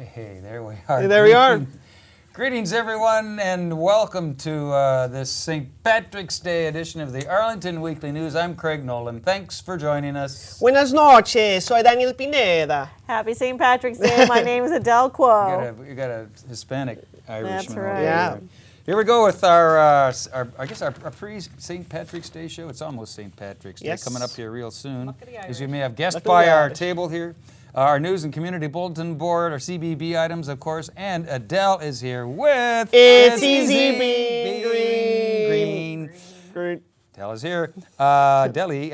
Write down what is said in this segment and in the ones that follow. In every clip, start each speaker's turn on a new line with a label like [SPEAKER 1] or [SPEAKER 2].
[SPEAKER 1] Hey, there we are.
[SPEAKER 2] Hey, there we are.
[SPEAKER 1] Greetings, everyone, and welcome to this St. Patrick's Day edition of the Arlington Weekly News. I'm Craig Nolan. Thanks for joining us.
[SPEAKER 2] Buenas noches, soy Daniel Pineda.
[SPEAKER 3] Happy St. Patrick's Day. My name is Adele Quo.
[SPEAKER 1] You got a Hispanic Irishman.
[SPEAKER 3] That's
[SPEAKER 1] over
[SPEAKER 3] right.
[SPEAKER 1] there. Here we go with our pre-St. Patrick's Day show. It's almost St. Patrick's Day,
[SPEAKER 2] Yes.
[SPEAKER 1] coming up here real soon.
[SPEAKER 3] Look at the
[SPEAKER 1] As you may have guessed
[SPEAKER 2] Look at
[SPEAKER 1] by
[SPEAKER 2] the
[SPEAKER 1] our
[SPEAKER 2] Irish.
[SPEAKER 1] table here. Our News and Community Bulletin Board, our CBB items, of course, and Adele is here with...
[SPEAKER 2] It's Easy Being Green.
[SPEAKER 1] Adele is here. Deli,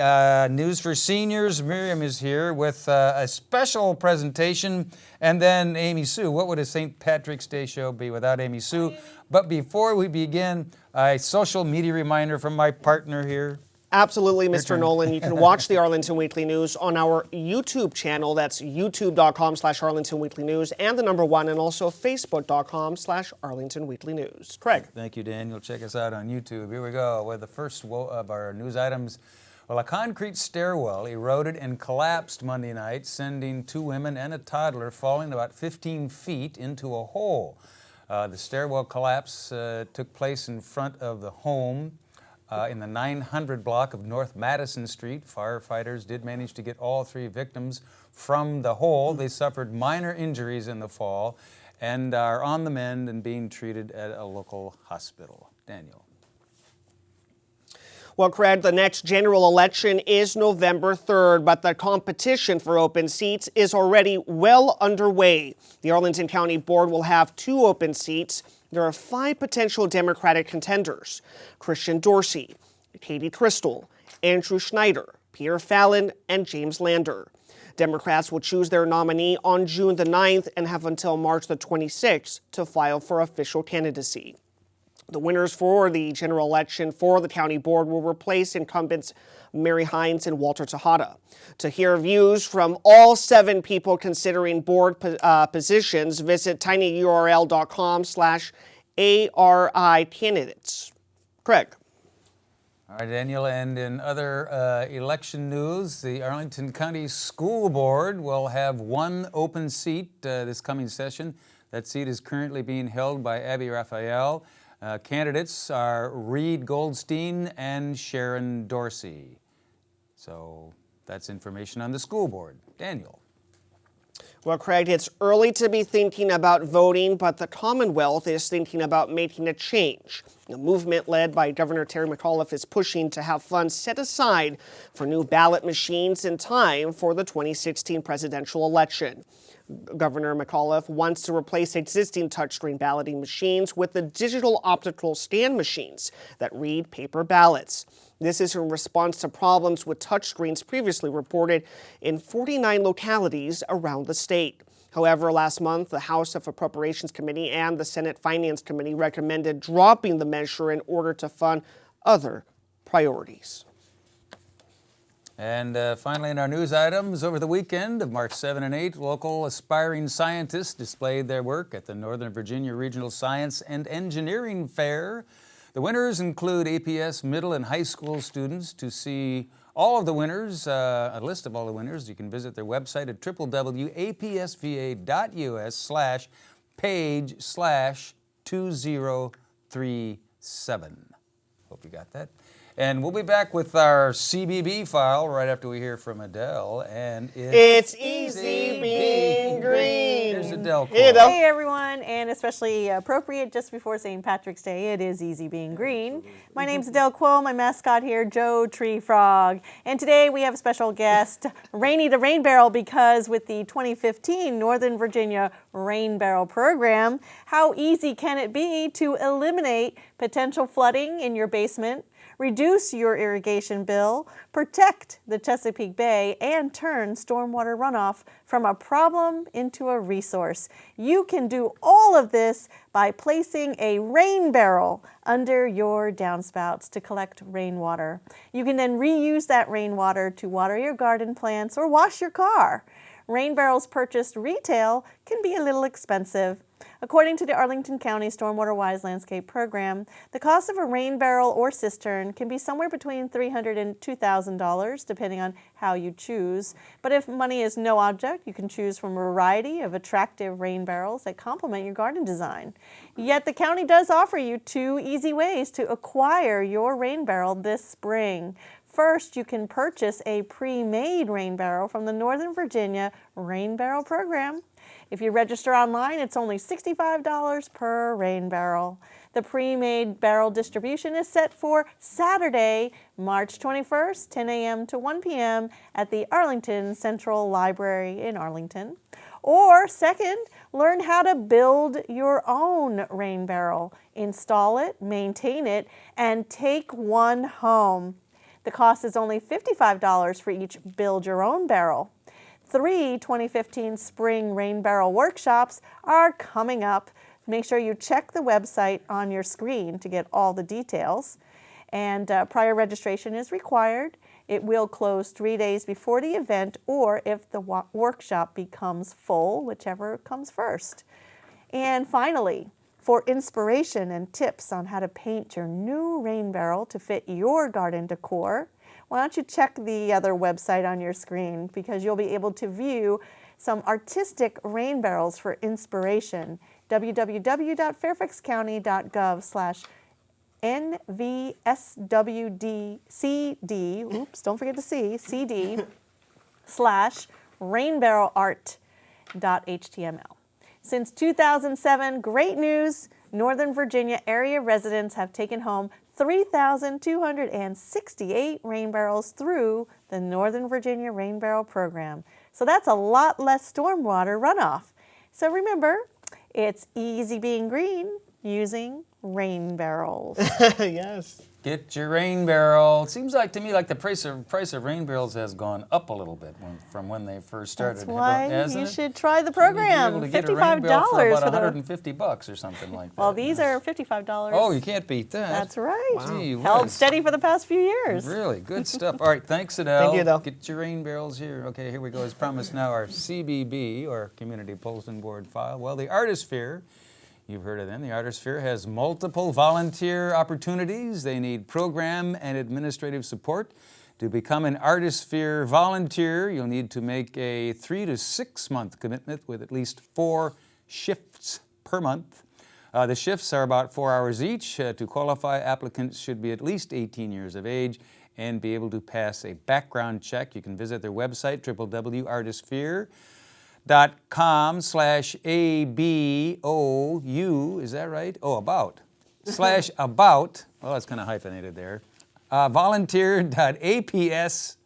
[SPEAKER 1] News for Seniors. Miriam is here with a special presentation. And then Amy Sue. What would a St. Patrick's Day show be without Amy Sue? But before we begin, a social media reminder from my partner here.
[SPEAKER 2] Absolutely, Mr. Nolan. You can watch the Arlington Weekly News on our YouTube channel. That's youtube.com/Arlington Weekly News and the number 1, and also facebook.com/Arlington Weekly News. Craig.
[SPEAKER 1] Thank you, Daniel. Check us out on YouTube. Here we go with the first of our news items. Well, a concrete stairwell eroded and collapsed Monday night, sending 2 women and a toddler falling about 15 feet into a hole. The stairwell collapse took place in front of the home in the 900 block of North Madison Street. Firefighters did manage to get all 3 victims from the hole. They suffered minor injuries in the fall and are on the mend and being treated at a local hospital. Daniel.
[SPEAKER 2] Well, Craig, the next general election is November 3rd, but the competition for open seats is already well underway. The Arlington County Board will have 2 open seats. There are 5 potential Democratic contenders: Christian Dorsey, Katie Crystal, Andrew Schneider, Peter Fallon, and James Lander. Democrats will choose their nominee on June the 9th and have until March the 26th to file for official candidacy. The winners for the general election for the county board will replace incumbents Mary Hines and Walter Tejada. To hear views from all 7 people considering board positions, visit tinyurl.com/ARI candidates. Craig.
[SPEAKER 1] All right, Daniel, and in other election news, the Arlington County School Board will have 1 open seat this coming session. That seat is currently being held by Abby Raphael. Candidates are Reed Goldstein and Sharon Dorsey. So that's information on the school board. Daniel.
[SPEAKER 2] Well, Craig, it's early to be thinking about voting, but the Commonwealth is thinking about making a change. A movement led by Governor Terry McAuliffe is pushing to have funds set aside for new ballot machines in time for the 2016 presidential election. Governor McAuliffe wants to replace existing touchscreen balloting machines with the digital optical scan machines that read paper ballots. This is in response to problems with touchscreens previously reported in 49 localities around the state. However, last month, the House of Appropriations Committee and the Senate Finance Committee recommended dropping the measure in order to fund other priorities.
[SPEAKER 1] And finally, in our news items, over the weekend of March 7 and 8, local aspiring scientists displayed their work at the Northern Virginia Regional Science and Engineering Fair. The winners include APS middle and high school students. To see all of the winners, a list of all the winners, you can visit their website at www.apsva.us/page/2037. Hope you got that. And we'll be back with our CBB file right after we hear from Adele. And
[SPEAKER 2] it's Easy Being Green.
[SPEAKER 1] Here's Adele.
[SPEAKER 2] Hey, Adele.
[SPEAKER 3] Hey everyone, and especially appropriate just before St. Patrick's Day, it is Easy Being Green. My name's Adele Quo, my mascot here, Joe Tree Frog. And today we have a special guest, Rainy the Rain Barrel, because with the 2015 Northern Virginia Rain Barrel Program, how easy can it be to eliminate potential flooding in your basement, reduce your irrigation bill, protect the Chesapeake Bay, and turn stormwater runoff from a problem into a resource. You can do all of this by placing a rain barrel under your downspouts to collect rainwater. You can then reuse that rainwater to water your garden plants or wash your car. Rain barrels purchased retail can be a little expensive, According to the Arlington County Stormwater Wise Landscape Program, the cost of a rain barrel or cistern can be somewhere between $300 and $2,000, depending on how you choose. But if money is no object, you can choose from a variety of attractive rain barrels that complement your garden design. Yet the county does offer you 2 easy ways to acquire your rain barrel this spring. First, you can purchase a pre-made rain barrel from the Northern Virginia Rain Barrel Program. If you register online, it's only $65 per rain barrel. The pre-made barrel distribution is set for Saturday, March 21st, 10 a.m. to 1 p.m. at the Arlington Central Library in Arlington. Or second, learn how to build your own rain barrel. Install it, maintain it, and take one home. The cost is only $55 for each build your own barrel. 3 2015 spring rain barrel workshops are coming up. Make sure you check the website on your screen to get all the details. And prior registration is required. It will close 3 days before the event or if the workshop becomes full, whichever comes first. And finally, for inspiration and tips on how to paint your new rain barrel to fit your garden decor, why don't you check the other website on your screen, because you'll be able to view some artistic rain barrels for inspiration. www.fairfaxcounty.gov/NVSWDCD, oops, don't forget the C, CD, /rainbarrelart.html. Since 2007, great news, Northern Virginia area residents have taken home 3,268 rain barrels through the Northern Virginia Rain Barrel Program. So that's a lot less stormwater runoff. So remember, it's easy being green using rain barrels.
[SPEAKER 2] Yes.
[SPEAKER 1] Get your rain barrel. It seems like to me like the price of rain barrels has gone up a little bit from when they first started.
[SPEAKER 3] That's why
[SPEAKER 1] hasn't
[SPEAKER 3] you
[SPEAKER 1] it?
[SPEAKER 3] should try the
[SPEAKER 1] You'd
[SPEAKER 3] program.
[SPEAKER 1] be able to get a rain barrel for
[SPEAKER 3] $55
[SPEAKER 1] about
[SPEAKER 3] for the.
[SPEAKER 1] $150 or something like that.
[SPEAKER 3] Well, these are $55.
[SPEAKER 1] Oh, you can't beat that.
[SPEAKER 3] That's right.
[SPEAKER 1] Gee
[SPEAKER 3] Held
[SPEAKER 1] whiz.
[SPEAKER 3] steady for the past few years.
[SPEAKER 1] Really good stuff. All right, thanks, Adele.
[SPEAKER 2] Thank you, Adele.
[SPEAKER 1] Get your rain barrels here. Okay, here we go. As promised, now our CBB, or Community Bulletin Board file. Well, the Artisphere. You've heard of them. The Artisphere has multiple volunteer opportunities. They need program and administrative support. To become an Artisphere volunteer, you'll need to make a 3 to 6 month commitment with at least 4 shifts per month. The shifts are about 4 hours each. To qualify, applicants should be at least 18 years of age and be able to pass a background check. You can visit their website, www.artisphere.com/ABOU, is that right? Oh, about. /about, well, that's kind of hyphenated there. ASPX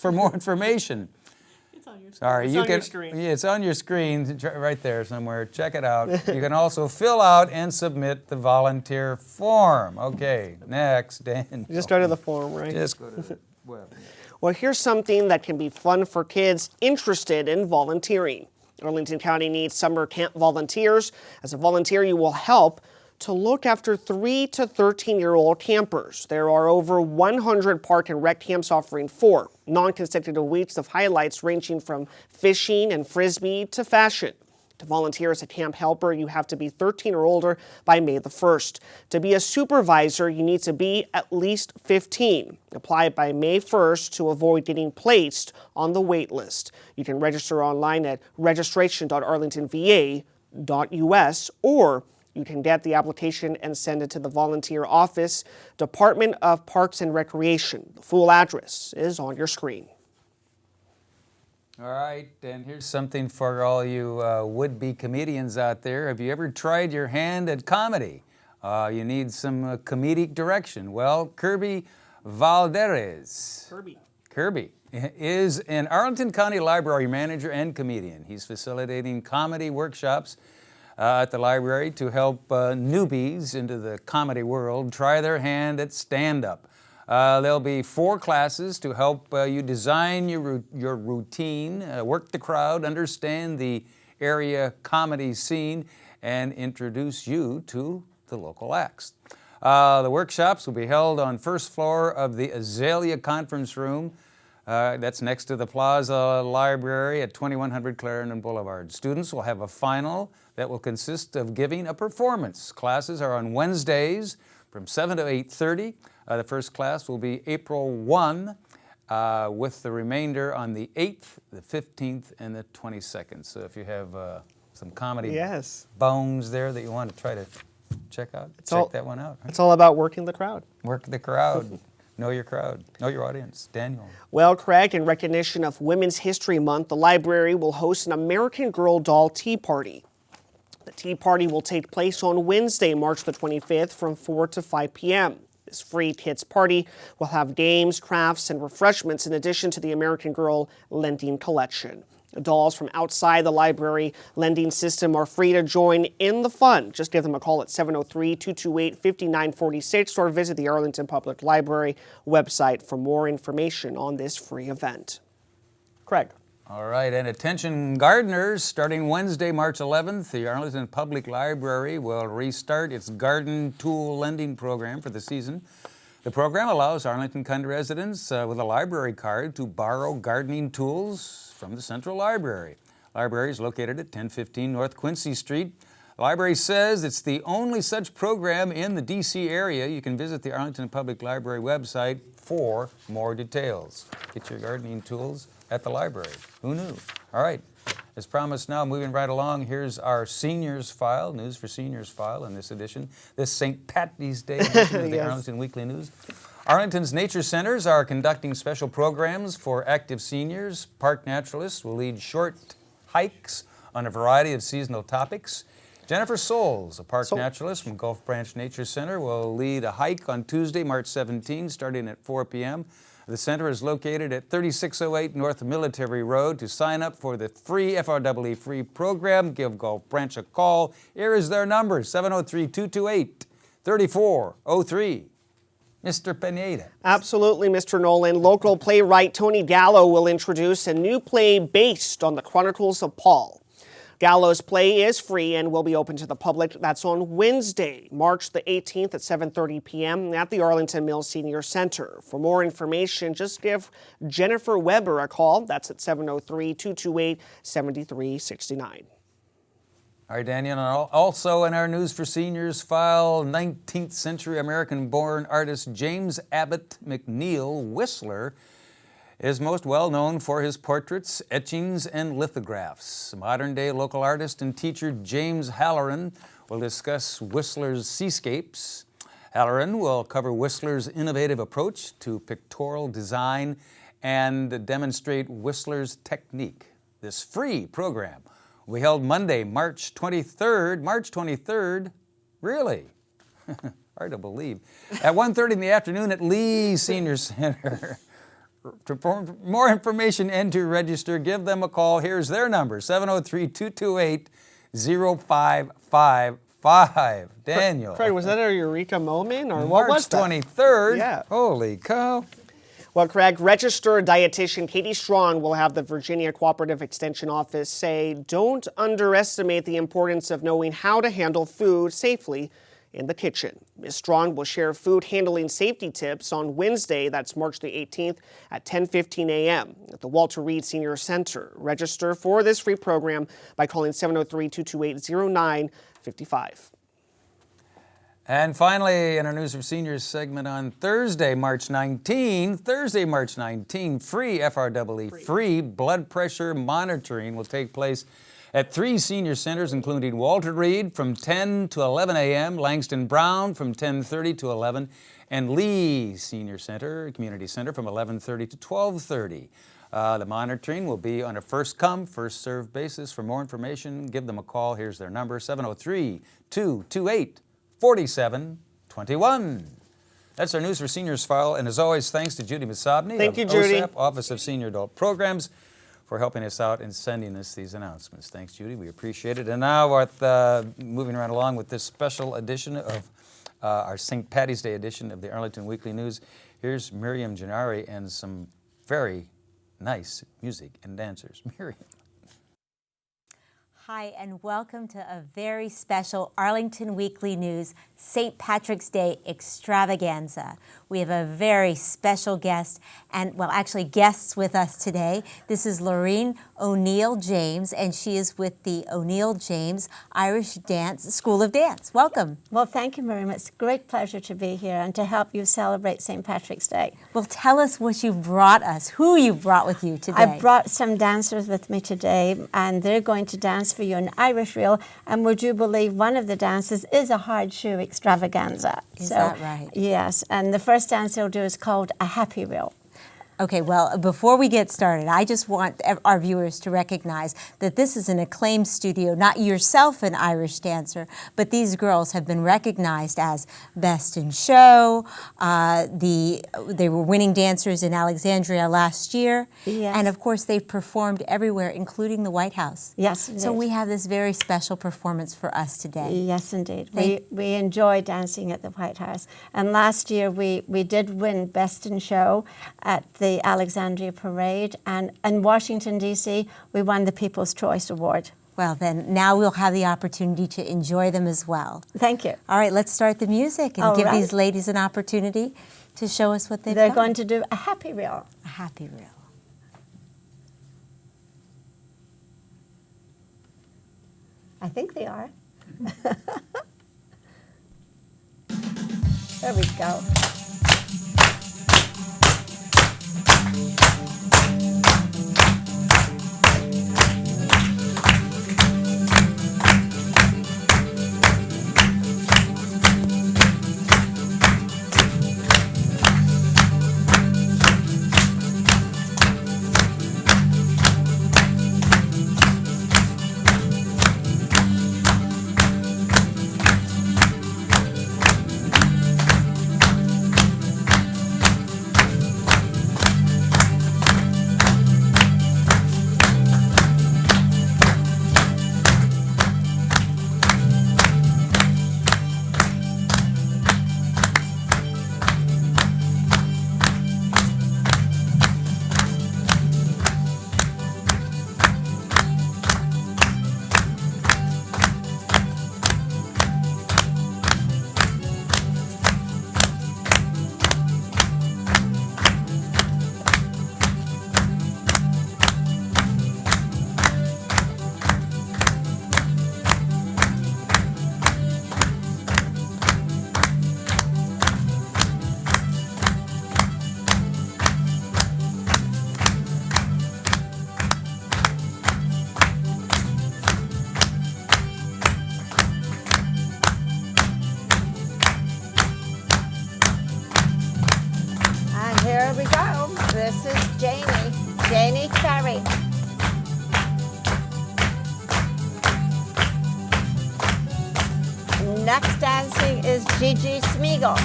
[SPEAKER 1] for more information.
[SPEAKER 3] It's on your
[SPEAKER 1] Sorry,
[SPEAKER 2] It's
[SPEAKER 1] you
[SPEAKER 2] on
[SPEAKER 1] can.
[SPEAKER 2] your screen.
[SPEAKER 1] Yeah, it's on your screen, right there somewhere. Check it out. You can also fill out and submit the volunteer form. Okay, next, Dan.
[SPEAKER 2] You just started the form, right?
[SPEAKER 1] Just go to the web.
[SPEAKER 2] Well, here's something that can be fun for kids interested in volunteering. Arlington County needs summer camp volunteers. As a volunteer, you will help to look after 3 to 13-year-old campers. There are over 100 park and rec camps offering 4 non-consecutive weeks of highlights ranging from fishing and frisbee to fashion. To volunteer as a camp helper, you have to be 13 or older by May the 1st. To be a supervisor, you need to be at least 15. Apply by May 1st to avoid getting placed on the wait list. You can register online at registration.arlingtonva.us, or you can get the application and send it to the volunteer office, Department of Parks and Recreation. The full address is on your screen.
[SPEAKER 1] All right, and here's something for all you would-be comedians out there. Have you ever tried your hand at comedy? You need some comedic direction. Well, Kirby Valderez. Kirby is an Arlington County Library manager and comedian. He's facilitating comedy workshops at the library to help newbies into the comedy world try their hand at stand-up. There'll be 4 classes to help you design your routine, work the crowd, understand the area comedy scene, and introduce you to the local acts. The workshops will be held on first floor of the Azalea Conference Room That's next to the Plaza Library at 2100 Clarendon Boulevard. Students will have a final that will consist of giving a performance. Classes are on Wednesdays from 7 to 8:30. The first class will be April 1, with the remainder on the 8th, the 15th, and the 22nd. So if you have some comedy
[SPEAKER 2] Yes.
[SPEAKER 1] bones there that you want to try to check out, check that one out. Right?
[SPEAKER 2] It's all about working the crowd.
[SPEAKER 1] Work the crowd. Know your crowd. Know your audience. Daniel.
[SPEAKER 2] Well, Craig, in recognition of Women's History Month, the library will host an American Girl doll tea party. The tea party will take place on Wednesday, March the 25th from 4 to 5 p.m. This free kids party will have games, crafts, and refreshments in addition to the American Girl lending collection. Dolls from outside the library lending system are free to join in the fun. Just give them a call at 703-228-5946 or visit the Arlington Public Library website for more information on this free event. Craig.
[SPEAKER 1] All right, and attention gardeners, starting Wednesday, March 11th, the Arlington Public Library will restart its garden tool lending program for the season. The program allows Arlington County residents with a library card to borrow gardening tools from the Central Library. The library is located at 1015 North Quincy Street. The library says it's the only such program in the D.C. area. You can visit the Arlington Public Library website for more details. Get your gardening tools at the library. Who knew? All right, as promised now, moving right along, here's our seniors file, News for Seniors file in this edition, this St. Patty's Day edition of the
[SPEAKER 2] Yes.
[SPEAKER 1] Arlington Weekly News. Arlington's nature centers are conducting special programs for active seniors. Park naturalists will lead short hikes on a variety of seasonal topics. Jennifer Souls, a park naturalist from Gulf Branch Nature Center, will lead a hike on Tuesday, March 17, starting at 4 p.m. The center is located at 3608 North Military Road. To sign up for the free FREE free program, give Gulf Branch a call. Here is their number, 703-228-3403. Mr. Pineda.
[SPEAKER 2] Absolutely, Mr. Nolan. Local playwright Tony Gallo will introduce a new play based on the Chronicles of Paul. Gallo's play is free and will be open to the public. That's on Wednesday, March the 18th at 7:30 p.m. at the Arlington Mills Senior Center. For more information, just give Jennifer Weber a call. That's at 703-228-7369.
[SPEAKER 1] All right, Daniel, and also in our News for Seniors file, 19th century American-born artist James Abbott McNeill Whistler is most well known for his portraits, etchings, and lithographs. Modern-day local artist and teacher James Halloran will discuss Whistler's seascapes. Halloran will cover Whistler's innovative approach to pictorial design and demonstrate Whistler's technique. This free program will be held Monday, March 23rd. March 23rd? Really? Hard to believe. At 1:30 in the afternoon at Lee Senior Center. For more information and to register, give them a call. Here's their number, 703-228-0555. Daniel.
[SPEAKER 2] Craig, was that a eureka moment or what was that?
[SPEAKER 1] March 23rd?
[SPEAKER 2] Yeah.
[SPEAKER 1] Holy cow.
[SPEAKER 2] Well, Craig, registered dietitian Katie Strong will have the Virginia Cooperative Extension Office say, don't underestimate the importance of knowing how to handle food safely in the kitchen. Ms. Strong will share food handling safety tips on Wednesday, that's March the 18th at 10:15 a.m. at the Walter Reed Senior Center. Register for this free program by calling 703-228-0955.
[SPEAKER 1] And finally, in our News for Seniors segment on Thursday, March 19, free FREE free blood pressure monitoring will take place at 3 senior centers, including Walter Reed from 10 to 11 a.m., Langston Brown from 10:30 to 11, and Lee Senior Center, Community Center from 11:30 to 12:30. The monitoring will be on a first-come, first-served basis. For more information, give them a call. Here's their number, 703-228-4721. That's our News for Seniors file, and as always, thanks to Judy Masabny
[SPEAKER 2] Thank you, Judy.
[SPEAKER 1] OSAP, Office of Senior Adult Programs, for helping us out and sending us these announcements. Thanks, Judy. We appreciate it. And now, moving right along with this special edition of our St. Patty's Day edition of the Arlington Weekly News, here's Miriam Gennari and some very nice music and dancers. Miriam.
[SPEAKER 4] Hi, and welcome to a very special Arlington Weekly News St. Patrick's Day extravaganza. We have a very special guest, and well, actually guests with us today. This is Laureen O'Neill-James, and she is with the O'Neill-James Irish School of Dance. Welcome.
[SPEAKER 5] Well, thank you very much. It's a great pleasure to be here and to help you celebrate St. Patrick's Day.
[SPEAKER 4] Well, tell us what you brought us, who you brought with you today.
[SPEAKER 5] I brought some dancers with me today, and they're going to dance for you an Irish reel, and would you believe one of the dances is a hard shoe extravaganza.
[SPEAKER 4] Is that right?
[SPEAKER 5] Yes, and the first dance they'll do is called a happy reel.
[SPEAKER 4] Okay, well, before we get started, I just want our viewers to recognize that this is an acclaimed studio, not yourself an Irish dancer, but these girls have been recognized as Best in Show. They were winning dancers in Alexandria last year.
[SPEAKER 5] Yes.
[SPEAKER 4] And of course, they've performed everywhere, including the White House.
[SPEAKER 5] Yes, indeed.
[SPEAKER 4] So we have this very special performance for us today.
[SPEAKER 5] Yes, indeed. We enjoy dancing at the White House. And last year we did win Best in Show at the Alexandria Parade, and in Washington, D.C., we won the People's Choice Award.
[SPEAKER 4] Well, then now we'll have the opportunity to enjoy them as well.
[SPEAKER 5] Thank you.
[SPEAKER 4] All right, let's start the music and
[SPEAKER 5] All
[SPEAKER 4] give
[SPEAKER 5] right.
[SPEAKER 4] these ladies an opportunity to show us what they've
[SPEAKER 5] They're
[SPEAKER 4] done.
[SPEAKER 5] going to do a happy reel.
[SPEAKER 4] A happy reel.
[SPEAKER 5] I think they are. There we go. Here we go. This is Janie Ferry. Next dancing is Gigi Smeagol.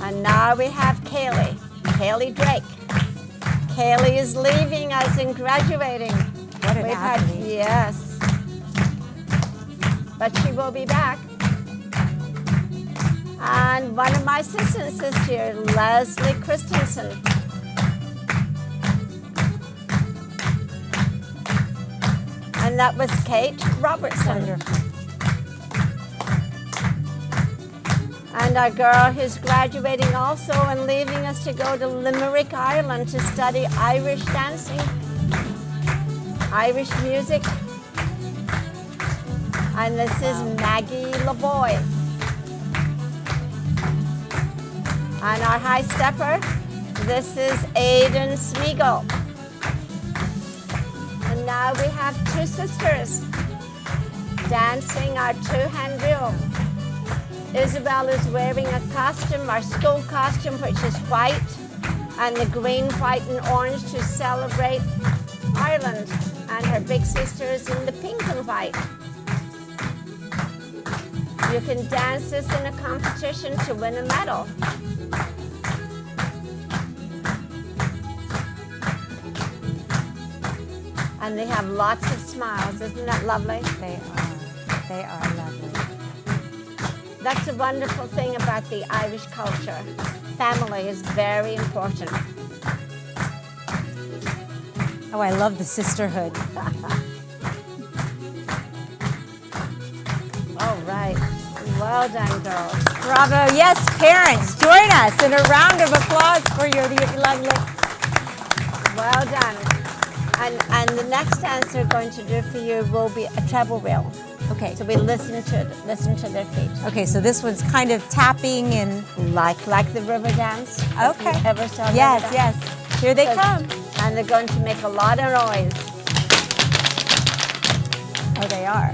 [SPEAKER 5] And now we have Kaylee Drake. Kaylee is leaving us and graduating.
[SPEAKER 4] What an athlete.
[SPEAKER 5] Yes. But she will be back. And one of my assistants this year, Leslie Christensen. And that was Kate Robertson.
[SPEAKER 4] Wonderful.
[SPEAKER 5] And our girl who's graduating also and leaving us to go to Limerick, Ireland to study Irish dancing, Irish music. And this is Maggie Lavoie. And our high stepper, this is Aidan Smeagol. And now we have two sisters dancing our two-hand reel. Isabel is wearing a costume, our school costume, which is white, and the green, white, and orange to celebrate Ireland. And her big sister is in the pink and white. You can dance this in a competition to win a medal. And they have lots of smiles. Isn't that lovely?
[SPEAKER 4] They are lovely.
[SPEAKER 5] That's a wonderful thing about the Irish culture. Family is very important.
[SPEAKER 4] Oh, I love the sisterhood.
[SPEAKER 5] All right. Well done, girls.
[SPEAKER 4] Bravo. Yes, parents, join us in a round of applause for your young lady.
[SPEAKER 5] Well done. And the next dance we're going to do for you will be a treble reel.
[SPEAKER 4] Okay.
[SPEAKER 5] So we listen to their feet.
[SPEAKER 4] Okay, so this one's kind of tapping and...
[SPEAKER 5] Like the river dance. If
[SPEAKER 4] Okay.
[SPEAKER 5] you ever saw
[SPEAKER 4] Yes,
[SPEAKER 5] river dance.
[SPEAKER 4] yes. Here they
[SPEAKER 5] So-
[SPEAKER 4] come.
[SPEAKER 5] And they're going to make a lot of noise.
[SPEAKER 4] Oh, they are.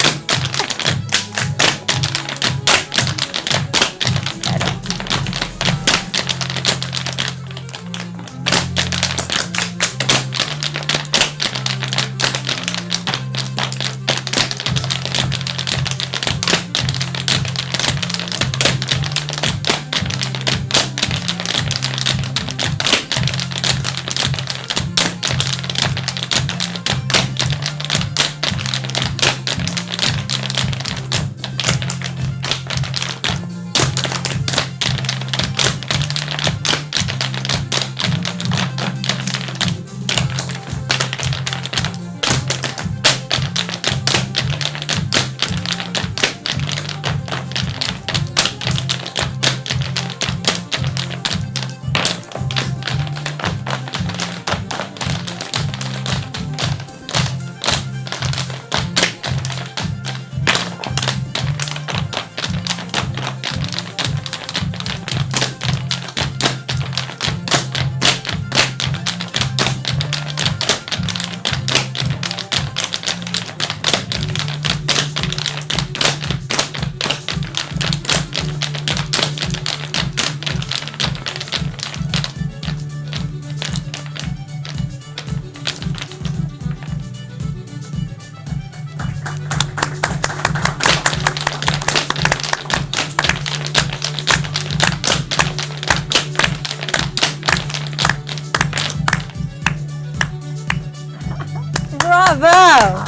[SPEAKER 4] Bravo!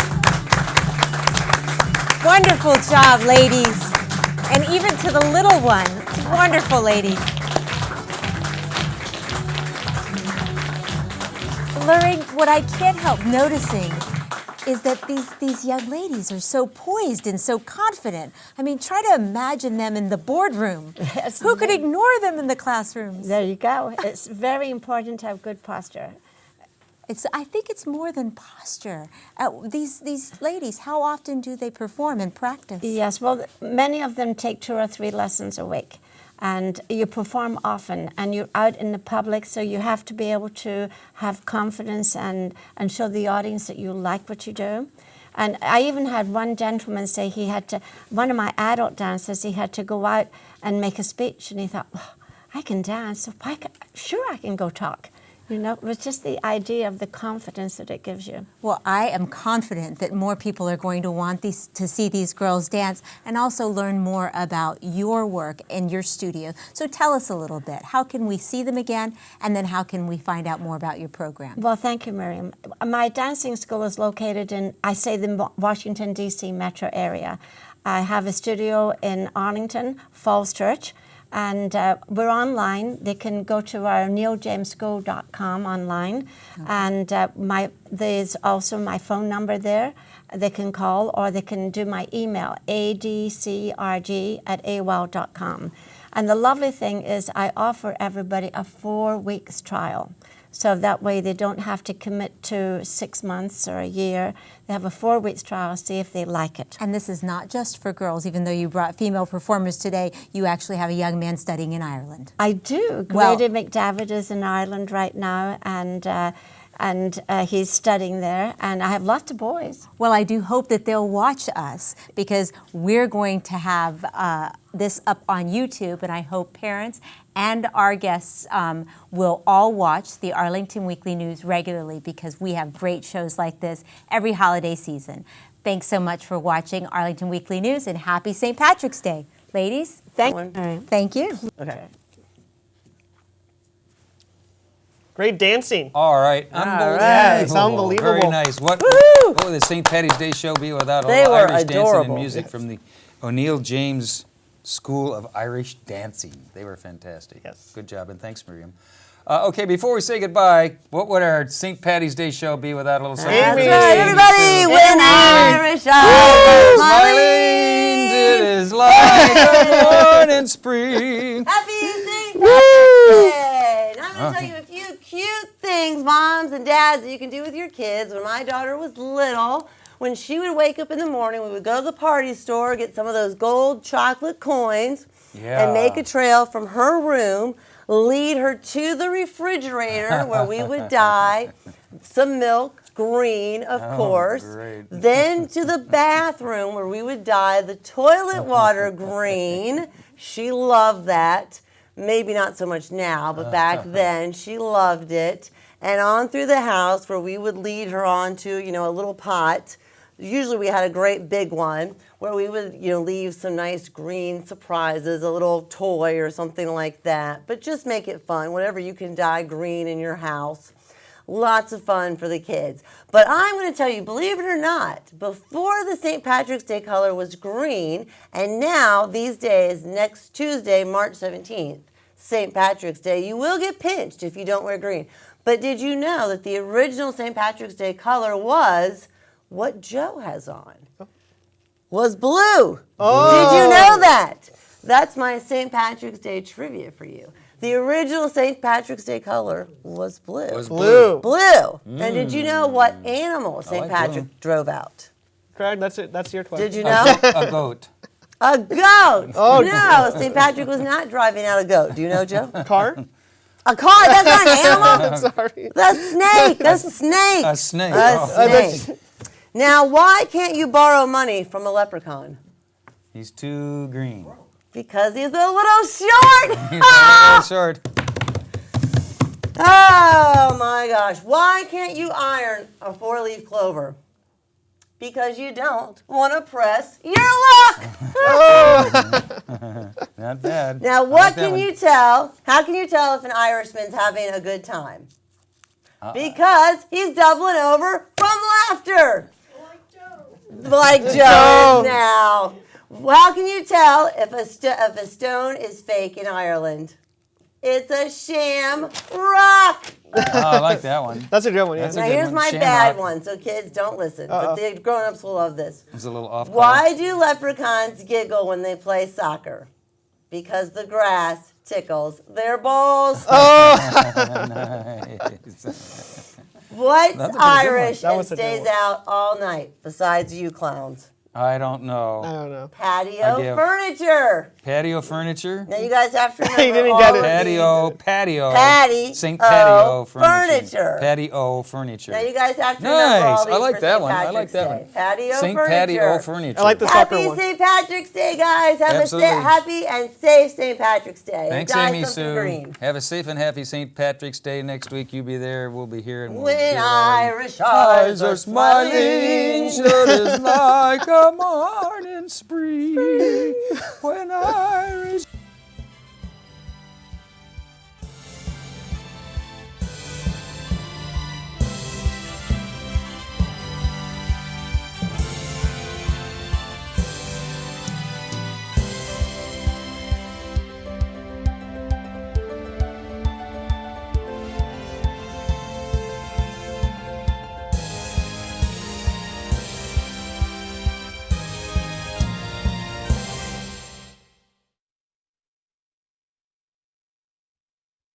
[SPEAKER 4] Wonderful job, ladies. And even to the little one, wonderful, ladies. Laureen, what I can't help noticing is that these young ladies are so poised and so confident. I mean, try to imagine them in the boardroom.
[SPEAKER 5] Yes,
[SPEAKER 4] Who could ignore them in the classrooms?
[SPEAKER 5] There you go. It's very important to have good posture.
[SPEAKER 4] I think it's more than posture. These ladies, how often do they perform and practice?
[SPEAKER 5] Yes, well, many of them take 2 or 3 lessons a week. And you perform often, and you're out in the public, so you have to be able to have confidence and show the audience that you like what you do. And I even had one gentleman say he had to, one of my adult dancers, he had to go out and make a speech, and he thought, well, I can dance, so sure I can go talk. You know, it was just the idea of the confidence that it gives you.
[SPEAKER 4] Well, I am confident that more people are going to want to see these girls dance and also learn more about your work in your studio. So tell us a little bit. How can we see them again, and then how can we find out more about your program?
[SPEAKER 5] Well, thank you, Miriam. My dancing school is located in, I say, the Washington, D.C. metro area. I have a studio in Arlington, Falls Church. And we're online. They can go to our o'neilljamesschool.com online. Okay. And there's also my phone number there. They can call, or they can do my email, adcrg@aol.com. And the lovely thing is I offer everybody a 4 weeks trial. So that way they don't have to commit to 6 months or a year. They have a 4 weeks trial, see if they like it.
[SPEAKER 4] And this is not just for girls. Even though you brought female performers today, you actually have a young man studying in Ireland.
[SPEAKER 5] I do.
[SPEAKER 4] Well,
[SPEAKER 5] Grady McDavid is in Ireland right now, and he's studying there, and I have lots of boys.
[SPEAKER 4] Well, I do hope that they'll watch us, because we're going to have this up on YouTube, and I hope parents and our guests will all watch the Arlington Weekly News regularly, because we have great shows like this every holiday season. Thanks so much for watching Arlington Weekly News, and happy St. Patrick's Day. Ladies, thank you.
[SPEAKER 2] Okay. Great dancing.
[SPEAKER 1] All right, unbelievable.
[SPEAKER 2] Yes, unbelievable.
[SPEAKER 1] Very nice. What would the St. Patty's Day show be without
[SPEAKER 2] They
[SPEAKER 1] all
[SPEAKER 2] were
[SPEAKER 1] Irish dancing and
[SPEAKER 2] adorable.
[SPEAKER 1] music from the O'Neill-James School of Irish Dancing? They were fantastic.
[SPEAKER 2] Yes.
[SPEAKER 1] Good job, and thanks, Miriam. Okay, before we say goodbye, what would our St. Patty's Day show be without a little something?
[SPEAKER 2] Amy.
[SPEAKER 4] That's right, everybody. When Irish are
[SPEAKER 1] Smiling, it is like a morning spring.
[SPEAKER 4] Happy St. Patrick's Day! And I'm going to tell you a few cute things, moms and dads, that you can do with your kids. When my daughter was little, when she would wake up in the morning, we would go to the party store, get some of those gold chocolate coins, and make a trail from her room, lead her to the refrigerator where we would dye some milk green, of course.
[SPEAKER 1] Great.
[SPEAKER 4] Then to the bathroom where we would dye the toilet water green. She loved that. Maybe not so much now, but back then she loved it. And on through the house where we would lead her onto, a little pot. Usually we had a great big one where we would, leave some nice green surprises, a little toy or something like that. But just make it fun, whatever you can dye green in your house. Lots of fun for the kids. But I'm going to tell you, believe it or not, before the St. Patrick's Day color was green, and now these days, next Tuesday, March 17th, St. Patrick's Day, you will get pinched if you don't wear green. But did you know that the original St. Patrick's Day color was what Joe has on? Was blue. Oh. Did you know that? That's my St. Patrick's Day trivia for you. The original St. Patrick's Day color was blue. Blue. And did you know what animal St. Patrick drove out?
[SPEAKER 2] Craig, that's it. That's your question.
[SPEAKER 4] Did you know?
[SPEAKER 1] A goat.
[SPEAKER 4] A goat.
[SPEAKER 2] Oh,
[SPEAKER 4] no, St. Patrick was not driving out a goat. Do you know, Joe?
[SPEAKER 2] Car?
[SPEAKER 4] A car? That's not an animal.
[SPEAKER 2] Sorry.
[SPEAKER 4] The snake. The snake.
[SPEAKER 1] A snake.
[SPEAKER 4] A snake. Now, why can't you borrow money from a leprechaun?
[SPEAKER 1] He's too green.
[SPEAKER 4] Because he's a little short.
[SPEAKER 1] He's a little short.
[SPEAKER 4] Oh my gosh. Why can't you iron a 4-leaf clover? Because you don't want to press your luck.
[SPEAKER 1] Not bad.
[SPEAKER 4] Now, what can you tell? How can you tell if an Irishman's having a good time? Because he's doubling over from laughter. Like Joe now. How can you tell if a stone is fake in Ireland? It's a sham rock.
[SPEAKER 1] Oh, I like that one.
[SPEAKER 2] That's a good one. Yeah.
[SPEAKER 1] That's a
[SPEAKER 4] Now
[SPEAKER 1] good
[SPEAKER 4] here's
[SPEAKER 1] one.
[SPEAKER 4] my
[SPEAKER 1] Sham
[SPEAKER 4] bad
[SPEAKER 1] rock.
[SPEAKER 4] one, so kids don't listen. But the grown-ups will love this.
[SPEAKER 1] It's a little off.
[SPEAKER 4] Why do leprechauns giggle when they play soccer? Because the grass tickles their balls.
[SPEAKER 1] Nice.
[SPEAKER 4] What's
[SPEAKER 1] That's a pretty good one.
[SPEAKER 4] Irish
[SPEAKER 2] That
[SPEAKER 4] and
[SPEAKER 2] was a good
[SPEAKER 4] stays
[SPEAKER 2] one.
[SPEAKER 4] out all night besides you clowns?
[SPEAKER 1] I don't know.
[SPEAKER 2] I don't know.
[SPEAKER 4] Patio
[SPEAKER 1] give.
[SPEAKER 4] furniture.
[SPEAKER 1] Patio furniture.
[SPEAKER 4] Now you guys have to remember
[SPEAKER 2] You didn't
[SPEAKER 4] all
[SPEAKER 2] get
[SPEAKER 4] of
[SPEAKER 2] it.
[SPEAKER 1] Patio.
[SPEAKER 4] Patty.
[SPEAKER 1] St. Patio
[SPEAKER 4] furniture.
[SPEAKER 1] Patio furniture.
[SPEAKER 4] Now you guys have to remember all
[SPEAKER 1] Nice.
[SPEAKER 4] these
[SPEAKER 1] I like
[SPEAKER 4] for
[SPEAKER 1] that
[SPEAKER 4] St.
[SPEAKER 1] one. I like
[SPEAKER 4] Patrick's
[SPEAKER 1] that
[SPEAKER 4] Day.
[SPEAKER 1] one.
[SPEAKER 4] Patio
[SPEAKER 1] St.
[SPEAKER 4] furniture.
[SPEAKER 1] Patio furniture.
[SPEAKER 2] I like the soccer
[SPEAKER 4] Happy
[SPEAKER 2] one.
[SPEAKER 4] St. Patrick's Day, guys. Have
[SPEAKER 1] Absolutely.
[SPEAKER 4] a happy and safe St. Patrick's Day.
[SPEAKER 1] Thanks,
[SPEAKER 4] and dye
[SPEAKER 1] Amy
[SPEAKER 4] something
[SPEAKER 1] Sue.
[SPEAKER 4] green.
[SPEAKER 1] Have a safe and happy St. Patrick's Day next week. You be there. We'll be here. And we'll
[SPEAKER 4] When
[SPEAKER 1] do it all.
[SPEAKER 4] Irish eyes are smiling.
[SPEAKER 1] Sure is like a morning spring. When Irish